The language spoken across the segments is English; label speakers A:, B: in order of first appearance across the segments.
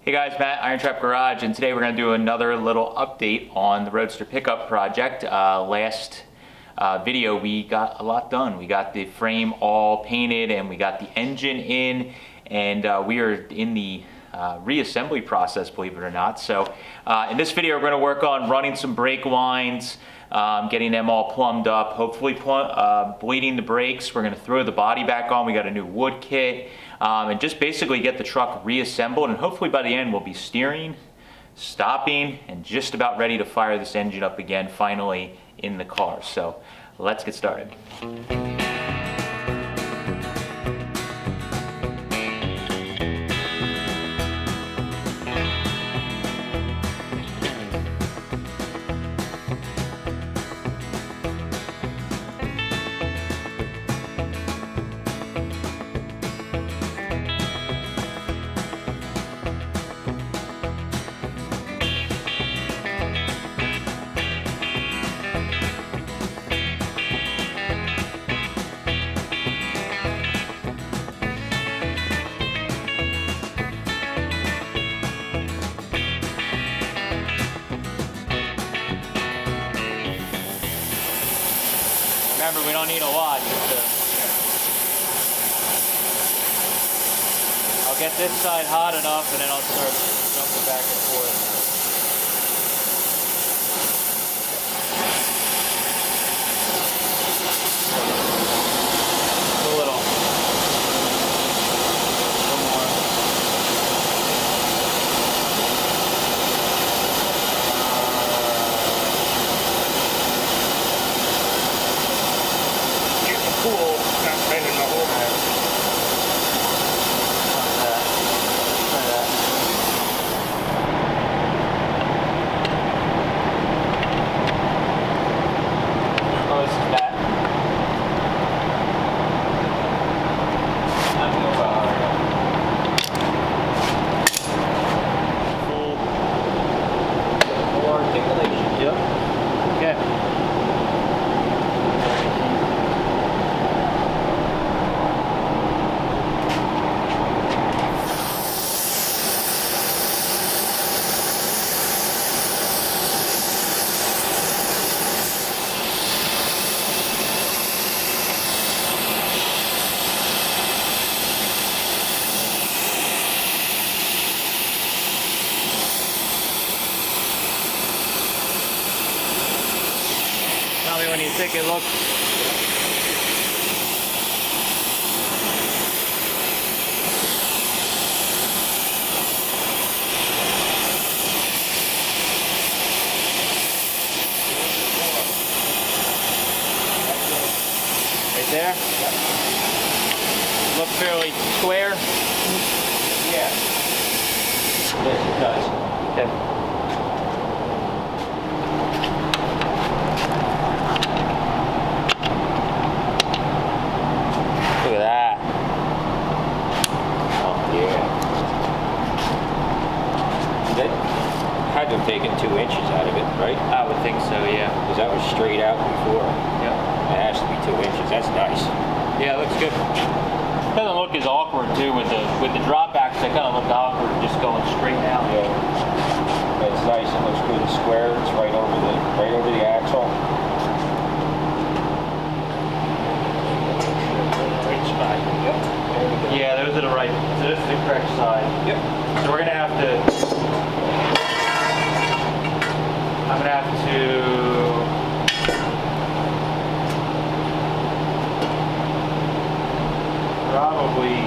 A: Hey guys, Matt, IronTrap Garage, and today we're going to do another little update on the Roadster Pickup project. Last video we got a lot done. We got the frame all painted and we got the engine in, and we are in the reassembly process, believe it or not. So in this video we're going to work on running some brake lines, getting them all plumbed up, hopefully bleeding the brakes. We're going to throw the body back on. We got a new wood kit. And just basically get the truck reassembled, and hopefully by the end we'll be steering, stopping, and just about ready to fire this engine up again finally in the car. So let's get started. Remember, we don't need a lot. I'll get this side hot enough and then I'll start jumping back and forth. A little. One more.
B: Cool, not bending the whole time.
A: Oh, this is bad. I'm gonna go full more articulation. Yep. Okay. Tell me when you think it looks. Right there? Yep. Look fairly square?
B: Yeah.
A: Yes, it does. Okay. Look at that.
B: Oh, yeah. That had to have taken 2 inches out of it, right?
A: I would think so, yeah.
B: Because that was straight out before.
A: Yep.
B: It has to be 2 inches. That's nice.
A: Yeah, it looks good. Doesn't look as awkward too with the drop backs. They kind of look awkward just going straight out.
B: Yeah. It's nice. It looks good and square. It's right over the axle.
A: Right spot.
B: Yep. There we go.
A: Yeah, those are the right. So this is the correct side.
B: Yep.
A: So we're gonna have to. I'm gonna have to. Probably.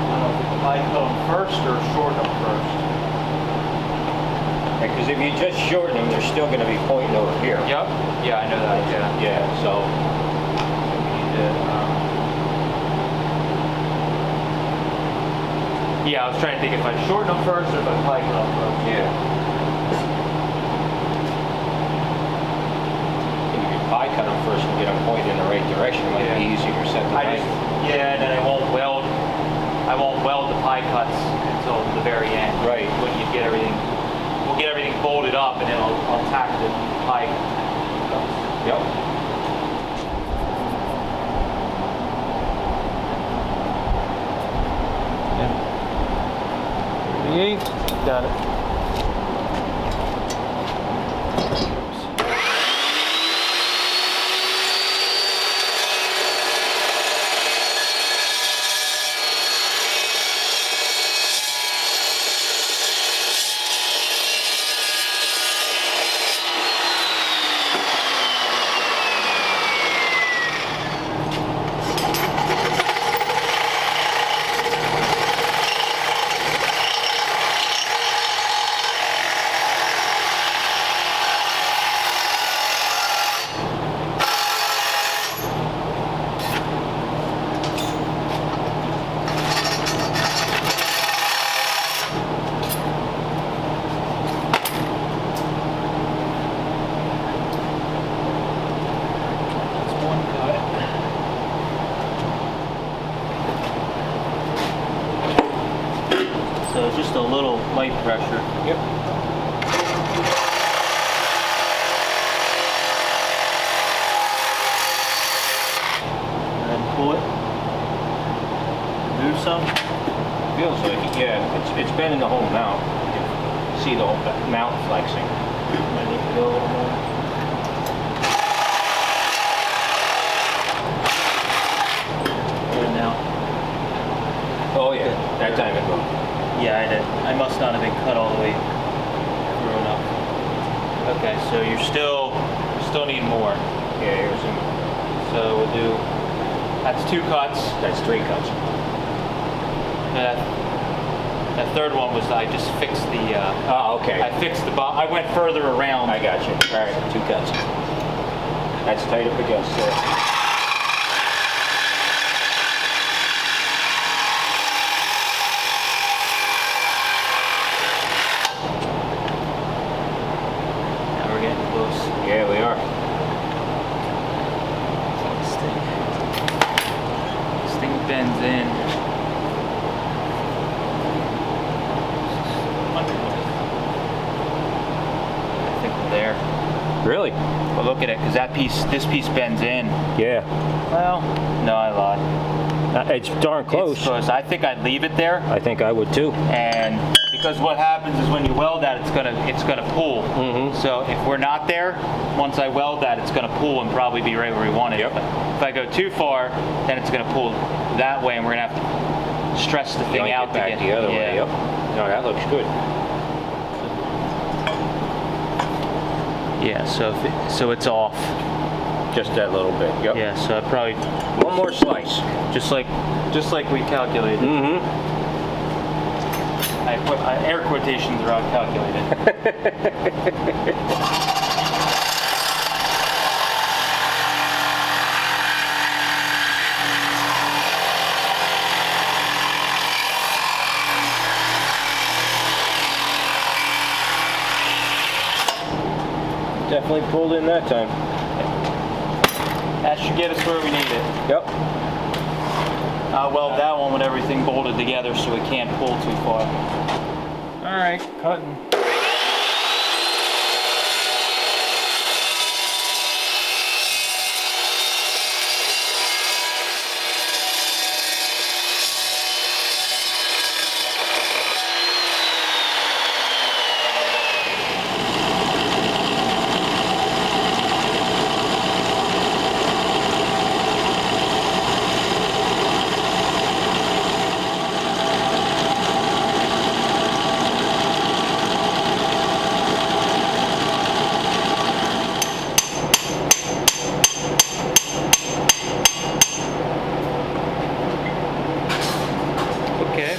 A: I don't know if I go first or short them first.
B: Because if you just shorten them, they're still going to be pointing over here.
A: Yep. Yeah, I know that. Yeah.
B: Yeah. So.
A: We need to, yeah, I was trying to think if I shorten them first or if I pike them first.
B: Yeah. You can pie cut them first and get them pointed in the right direction. It might be easier to set the knife.
A: Yeah, and then I won't weld the pie cuts until the very end.
B: Right.
A: When you get everything, we'll get everything bolted up, and then I'll tack the pie cuts.
B: Yep. 38.
A: Got it. So it's just a little light pressure.
B: Yep.
A: And then pull it. Move some.
B: Feels like it, yeah. It's bending the whole mount. You can see the whole mount flexing.
A: I need to go a little more. Good now.
B: Oh yeah, that time it moved.
A: Yeah, I did. I must not have been cut all the way through enough. Okay, so you still need more.
B: Yeah, here's some.
A: So we'll do. That's 2 cuts.
B: That's 3 cuts.
A: That third one was I just fixed the.
B: Oh, okay.
A: I fixed the. I went further around.
B: I got you. All right, 2 cuts. That's tight up against there. Yeah, we are.
A: This thing bends in. I think we're there.
B: Really?
A: Well, look at it, because this piece bends in.
B: Yeah.
A: Well, no, I lied.
B: It's darn close.
A: It's close. I think I'd leave it there,
B: I think I would too.
A: and because what happens is when you weld that, it's gonna pull.
B: Mm-hmm.
A: So if we're not there, once I weld that, it's gonna pull and probably be right where we want it.
B: Yep.
A: But if I go too far, then it's gonna pull that way, and we're gonna have to stress the thing
B: Yank
A: out
B: it back
A: to get
B: the other way.
A: yeah.
B: Yep. No, that looks good.
A: Yeah. So it's off.
B: Just that little bit. Yep.
A: Yeah. So I probably
B: One more slice.
A: just like we calculated.
B: Mm-hmm.
A: I put air quotations around calculated.
B: Definitely pulled in that time.
A: That should get us where we need it.
B: Yep.
A: I'll weld that one with everything bolted together so it can't pull too far. All right, cutting. Okay.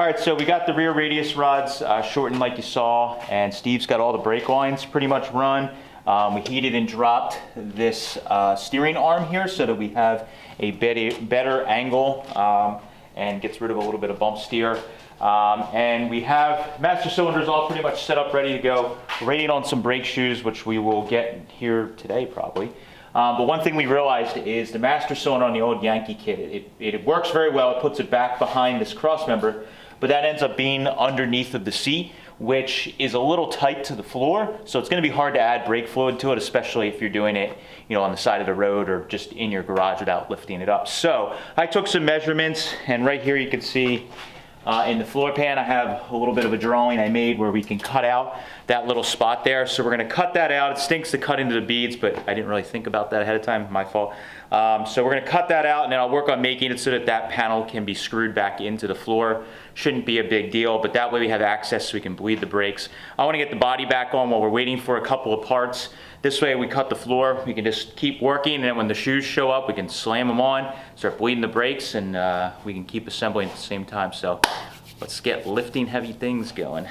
A: All right, so we got the rear radius rods shortened like you saw, and Steve's got all the brake lines pretty much run. We heated and dropped this steering arm here so that we have a better angle and gets rid of a little bit of bump steer. And we have master cylinders all pretty much set up, ready to go. We're waiting on some brake shoes, which we will get here today probably. But one thing we realized is the master cylinder on the old Yankee kit, it works very well. It puts it back behind this cross member, but that ends up being underneath of the seat, which is a little tight to the floor. So it's going to be hard to add brake fluid to it, especially if you're doing it, you know, on the side of the road or just in your garage without lifting it up. So I took some measurements, and right here you can see in the floor pan, I have a little bit of a drawing I made where we can cut out that little spot there. So we're going to cut that out. It stinks to cut into the beads, but I didn't really think about that ahead of time. My fault. So we're going to cut that out, and then I'll work on making it so that that panel can be screwed back into the floor. Shouldn't be a big deal, but that way we have access so we can bleed the brakes. I want to get the body back on while we're waiting for a couple of parts. This way we cut the floor, we can just keep working, and then when the shoes show up, we can slam them on, start bleeding the brakes, and we can keep assembling at the same time. So let's get lifting heavy things going.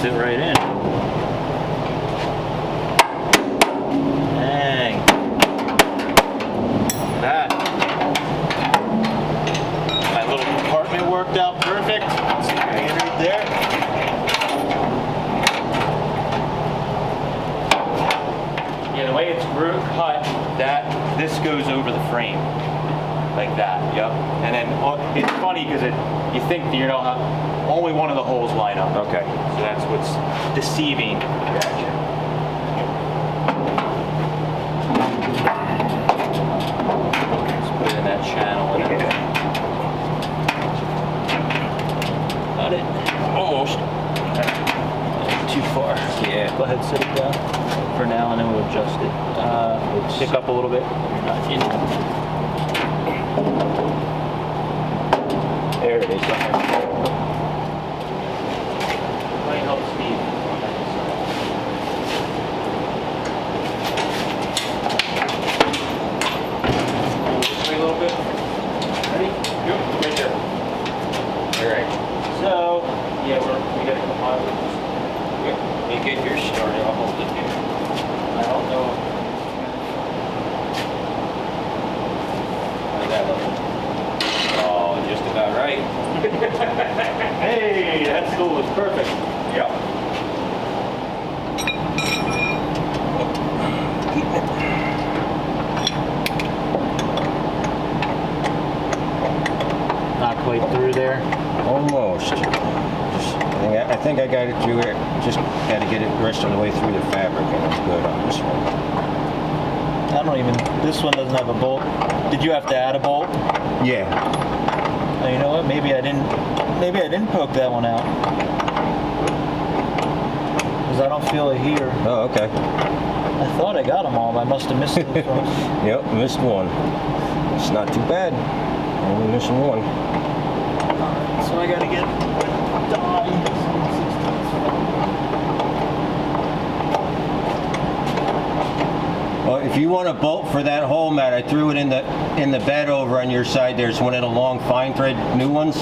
A: Fit right in. Dang. That. My little compartment worked out perfect. See right there. Yeah, the way it's cut, this goes over the frame. Like that, yep. And then it's funny because you think that only one of the holes line up. Okay. So that's what's deceiving. Gotcha. Let's put it in that channel. And got it. Almost. Too far. Yeah. Go ahead, sit it down for now, and then we'll adjust it. We'll pick up a little bit. There it is.
B: Yep, right there. Alright. So, yeah, we gotta come on with this. Yep, you get yours started, I'll hold it here. I don't know. How's that look? Oh, just about right. Hey, that school is perfect. Yep.
C: Not quite through there.
D: Almost. I think I got it through it. Just got to get it the rest of the way through the fabric, and it's good on this one.
C: I don't even, this one doesn't have a bolt. Did you have to add a bolt?
D: Yeah.
C: Oh, you know what? Maybe I didn't poke that one out. Because I don't feel it here.
D: Oh, okay.
C: I thought I got them all, but I must have missed it.
D: Yep, missed one. It's not too bad. Only missing one.
C: Alright, so I gotta get Dom.
D: Well, if you want a bolt for that hole, Matt, I threw it in the bed over on your side. There's one of the long fine thread new ones.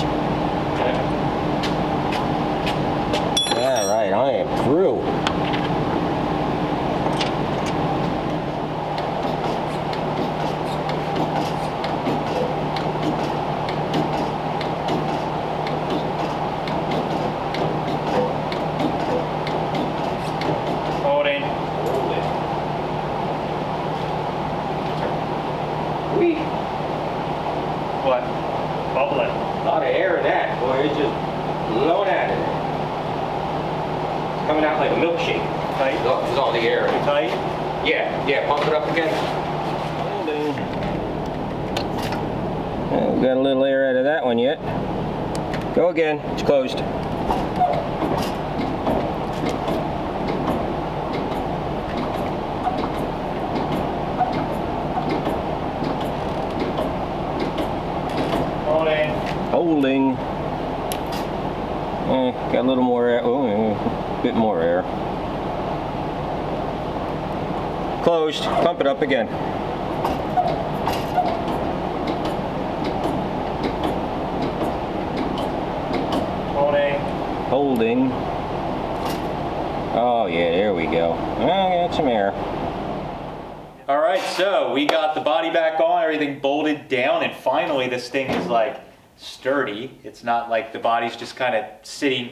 D: All right, I am through.
B: Holding. Whee. What? Bubbling. A lot of air in that, boy. It's just blowing out of there. It's coming out like a milkshake. Tight? There's all the air.
C: Tight?
B: Yeah, pump it up again. We got a little air out of that one yet. Go again. It's closed. Holding. Got a little more air. Oh, a bit more air. Closed. Pump it up again. Holding. Oh yeah, there we go. I got some air.
A: All right, so we got the body back on, everything bolted down, and finally this thing is like sturdy. It's not like the body's just kind of sitting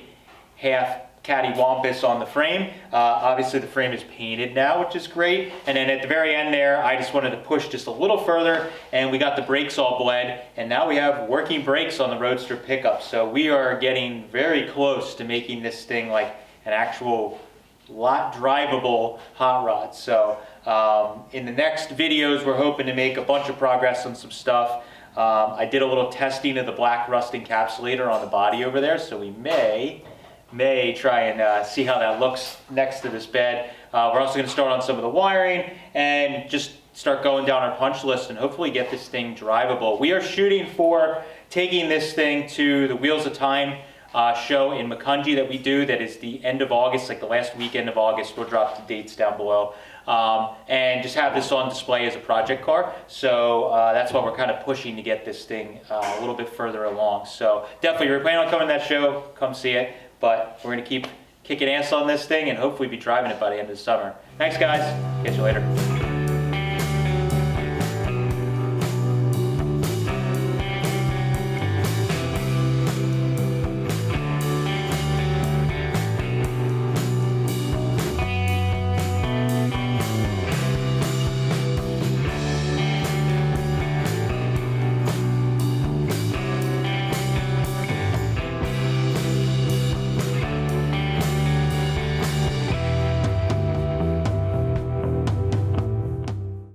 A: half cattywampus on the frame. Obviously the frame is painted now, which is great. And then at the very end there, I just wanted to push just a little further, and we got the brakes all bled, and now we have working brakes on the Roadster Pickup. So we are getting very close to making this thing like an actual lot drivable hot rod. So in the next videos, we're hoping to make a bunch of progress on some stuff. I did a little testing of the black rust encapsulator on the body over there, so we may try and see how that looks next to this bed. We're also going to start on some of the wiring and just start going down our punch list and hopefully get this thing drivable. We are shooting for taking this thing to the Wheels of Time show in Macungie that we do, that is the end of August, like the last weekend of August. We'll drop the dates down below. And just have this on display as a project car. So that's why we're kind of pushing to get this thing a little bit further along. So definitely, if you're planning on coming to that show, come see it. But we're going to keep kicking ass on this thing and hopefully be driving it by the end of the summer. Thanks, guys. Catch you later.